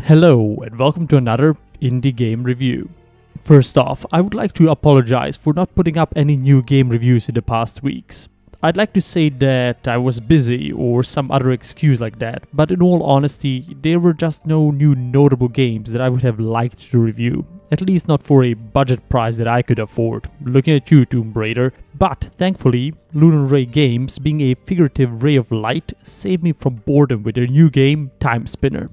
Hello and welcome to another indie game review. First off, I would like to apologize for not putting up any new game reviews in the past weeks. I'd like to say that I was busy or some other excuse like that, but in all honesty, there were just no new notable games that I would have liked to review, at least not for a budget price that I could afford, looking at you, Tomb Raider. But thankfully, Lunar Ray Games, being a figurative ray of light, saved me from boredom with their new game, Timespinner.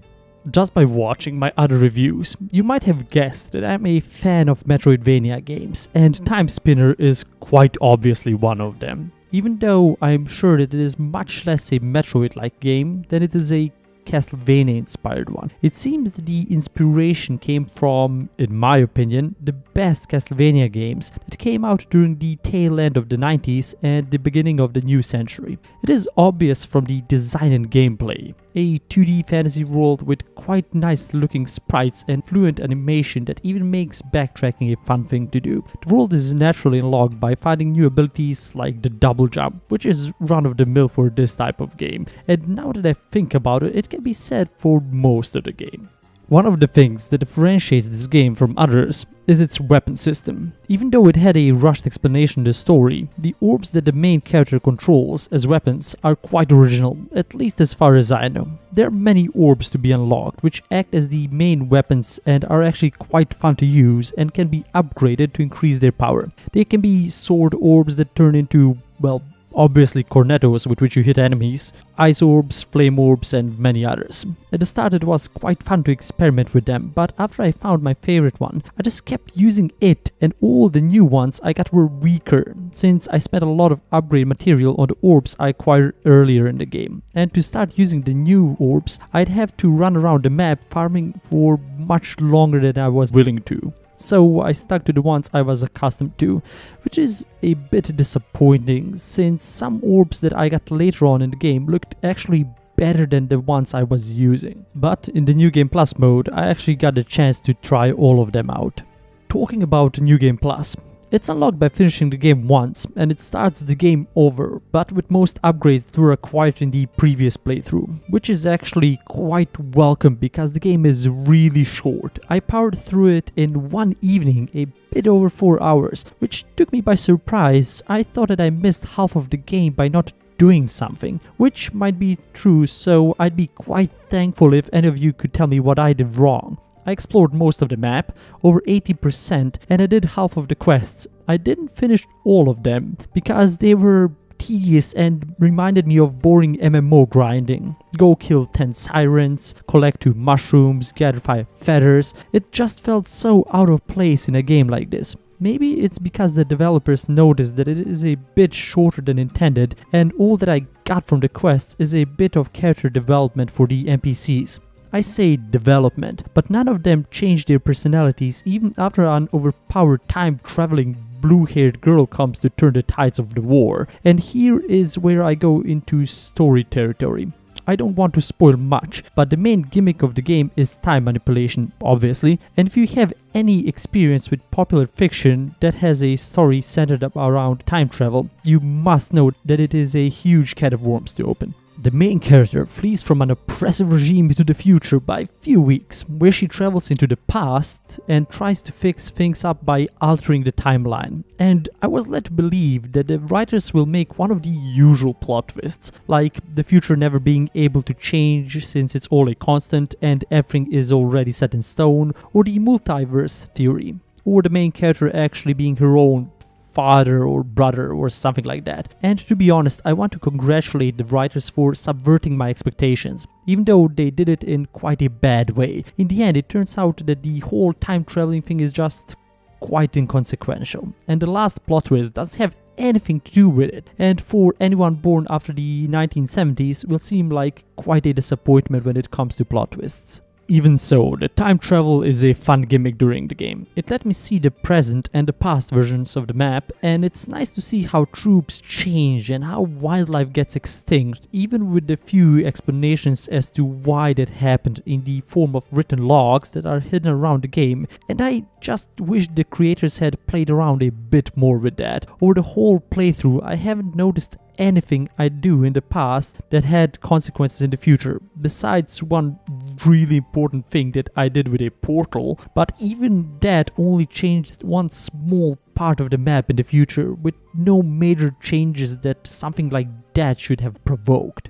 Just by watching my other reviews, you might have guessed that I'm a fan of Metroidvania games, and Timespinner is quite obviously one of them. Even though I'm sure that it is much less a Metroid-like game than it is a Castlevania-inspired one. It seems that the inspiration came from, in my opinion, the best Castlevania games that came out during the tail end of the 90s and the beginning of the new century. It is obvious from the design and gameplay. A 2D fantasy world with quite nice looking sprites and fluent animation that even makes backtracking a fun thing to do. The world is naturally unlocked by finding new abilities like the double jump, which is run of the mill for this type of game, and now that I think about it, it can be said for most of the game. One of the things that differentiates this game from others is its weapon system. Even though it had a rushed explanation in the story, the orbs that the main character controls as weapons are quite original, at least as far as I know. There are many orbs to be unlocked, which act as the main weapons and are actually quite fun to use and can be upgraded to increase their power. They can be sword orbs that turn into, well, obviously cornetos with which you hit enemies, ice orbs, flame orbs, and many others. At the start it was quite fun to experiment with them, but after I found my favorite one, I just kept using it, and all the new ones I got were weaker, since I spent a lot of upgrade material on the orbs I acquired earlier in the game. And to start using the new orbs, I'd have to run around the map farming for much longer than I was willing to. So I stuck to the ones I was accustomed to, which is a bit disappointing since some orbs that I got later on in the game looked actually better than the ones I was using. But in the New Game Plus mode, I actually got the chance to try all of them out. Talking about New Game Plus, it's unlocked by finishing the game once, and it starts the game over, but with most upgrades that were acquired in the previous playthrough, which is actually quite welcome because the game is really short. I powered through it in one evening, a bit over 4 hours, which took me by surprise. I thought that I missed half of the game by not doing something, which might be true, so I'd be quite thankful if any of you could tell me what I did wrong. I explored most of the map, over 80%, and I did half of the quests. I didn't finish all of them, because they were tedious and reminded me of boring MMO grinding. Go kill 10 sirens, collect 2 mushrooms, gather 5 feathers. It just felt so out of place in a game like this. Maybe it's because the developers noticed that it is a bit shorter than intended, and all that I got from the quests is a bit of character development for the NPCs. I say development, but none of them changed their personalities even after an overpowered time-traveling blue-haired girl comes to turn the tides of the war. And here is where I go into story territory. I don't want to spoil much, but the main gimmick of the game is time manipulation, obviously, and if you have any experience with popular fiction that has a story centered around time travel, you must know that it is a huge can of worms to open. The main character flees from an oppressive regime into the future by few weeks, where she travels into the past and tries to fix things up by altering the timeline. And I was led to believe that the writers will make one of the usual plot twists, like the future never being able to change since it's all a constant and everything is already set in stone, or the multiverse theory, or the main character actually being her own father or brother or something like that. And to be honest, I want to congratulate the writers for subverting my expectations, even though they did it in quite a bad way. In the end, it turns out that the whole time traveling thing is just quite inconsequential, and the last plot twist doesn't have anything to do with it, and for anyone born after the 1970s will seem like quite a disappointment when it comes to plot twists. Even so, the time travel is a fun gimmick during the game. It let me see the present and the past versions of the map, and it's nice to see how troops change and how wildlife gets extinct, even with the few explanations as to why that happened in the form of written logs that are hidden around the game, and I just wish the creators had played around a bit more with that. Over the whole playthrough, I haven't noticed anything I do in the past that had consequences in the future, besides one really important thing that I did with a portal, but even that only changed one small part of the map in the future, with no major changes that something like that should have provoked.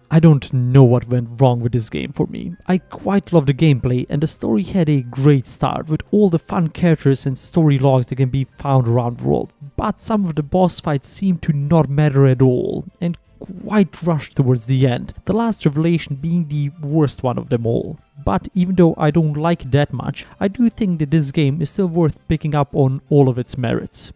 I don't know what went wrong with this game for me. I quite love the gameplay, and the story had a great start with all the fun characters and story logs that can be found around the world, but some of the boss fights seemed to not matter at all and quite rushed towards the end, the last revelation being the worst one of them all. But even though I don't like it that much, I do think that this game is still worth picking up on all of its merits.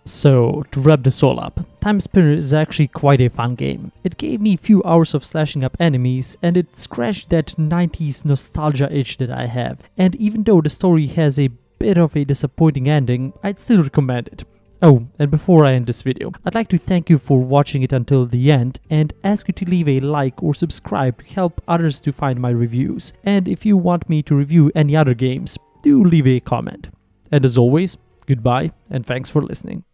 So, to wrap this all up, Timespinner is actually quite a fun game. It gave me a few hours of slashing up enemies, and it scratched that 90s nostalgia itch that I have. And even though the story has a bit of a disappointing ending, I'd still recommend it. Oh, and before I end this video, I'd like to thank you for watching it until the end and ask you to leave a like or subscribe to help others to find my reviews. And if you want me to review any other games, do leave a comment. And as always, goodbye and thanks for listening.